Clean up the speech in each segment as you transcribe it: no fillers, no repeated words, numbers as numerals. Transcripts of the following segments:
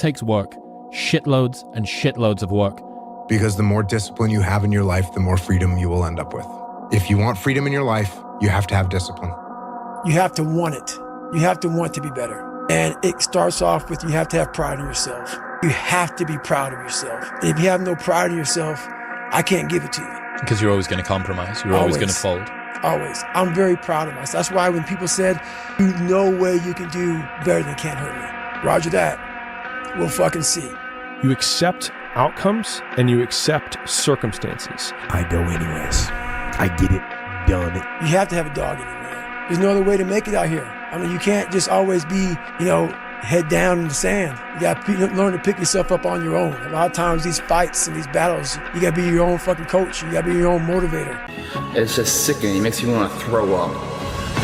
takes work. Shitloads and shitloads of work. Because the more discipline you have in your life, the more freedom you will end up with. If you want freedom in your life, you have to have discipline. You have to want it. You have to want to be better. And it starts off with you have to have pride in yourself. You have to be proud of yourself. And if you have no pride in yourself, I can't give it to you. Because you're always going to compromise. You're always going to fold. Always. I'm very proud of myself. That's why when people said, "You no way you can do better than Can't Hurt Me." Roger that. We'll fucking see. You accept outcomes and you accept circumstances. I go anyways. I get it done. You have to have a dog in you, man. There's no other way to make it out here. I mean, you can't just always be, head down in the sand. You got to learn to pick yourself up on your own. A lot of times these fights and these battles, you got to be your own fucking coach. You got to be your own motivator. It's just sickening. It makes you want to throw up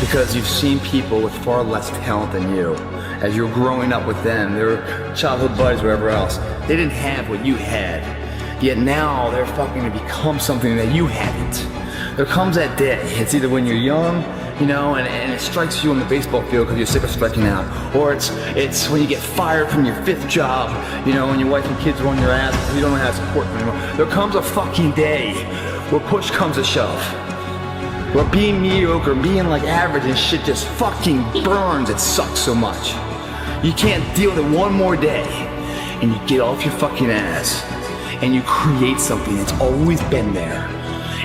because you've seen people with far less talent than you. As you're growing up with them, their childhood buddies, whatever else, they didn't have what you had. Yet now they're fucking to become something that you haven't. There comes that day. It's either when you're young, and it strikes you on the baseball field because you're sick of striking out. Or it's when you get fired from your 5th job, when your wife and kids are on your ass because you don't know how to support them anymore. There comes a fucking day where push comes to shove. Where being mediocre, being like average and shit just fucking burns. It sucks so much. You can't deal with it one more day. And you get off your fucking ass. And you create something that's always been there.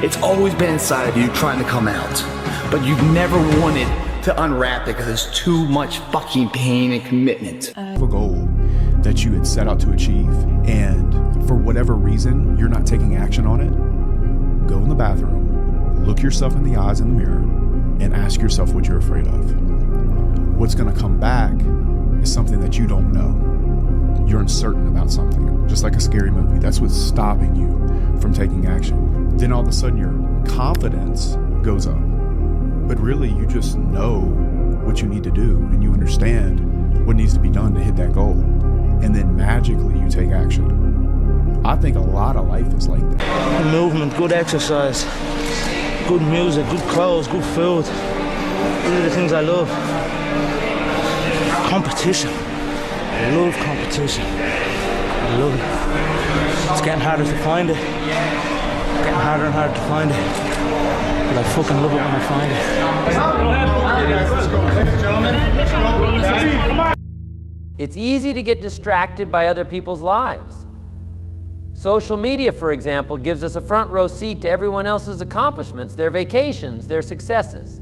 It's always been inside of you trying to come out. But you've never wanted to unwrap it because there's too much fucking pain and commitment. A goal that you had set out to achieve, and for whatever reason, you're not taking action on it, go in the bathroom, look yourself in the eyes in the mirror, and ask yourself what you're afraid of. What's gonna come back is something that you don't know. You're uncertain about something, just like a scary movie. That's what's stopping you from taking action. Then all of a sudden your confidence goes up. But really, you just know what you need to do and you understand what needs to be done to hit that goal. And then magically you take action. I think a lot of life is like that. Movement, good exercise, good music, good clothes, good food. These are the things I love. Competition. I love competition. I love it. It's getting harder to find it. Getting harder and harder to find it. But I fucking love it when I find it. It's easy to get distracted by other people's lives. Social media, for example, gives us a front row seat to everyone else's accomplishments, their vacations, their successes.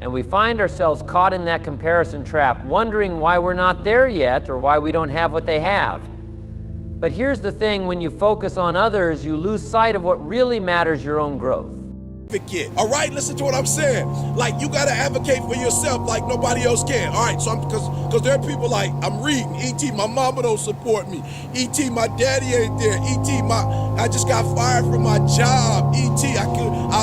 And we find ourselves caught in that comparison trap, wondering why we're not there yet or why we don't have what they have. But here's the thing, when you focus on others, you lose sight of what really matters, your own growth. All right, listen to what I'm saying. Like, you gotta advocate for yourself like nobody else can. All right, so because there are people like, I'm reading, E.T., my mama don't support me. E.T., my daddy ain't there. E.T., I just got fired from my job. E.T., I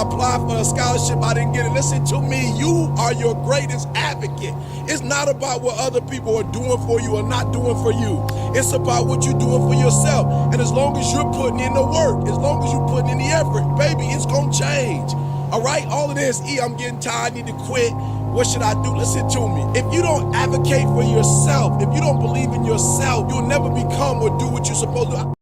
applied for a scholarship, I didn't get it. Listen to me, you are your greatest advocate. It's not about what other people are doing for you or not doing for you. It's about what you're doing for yourself. And as long as you're putting in the work, as long as you're putting in the effort, baby, it's gonna change. All right, all of this, I'm getting tired, I need to quit. What should I do? Listen to me. If you don't advocate for yourself, if you don't believe in yourself, you'll never become or do what you're supposed to do.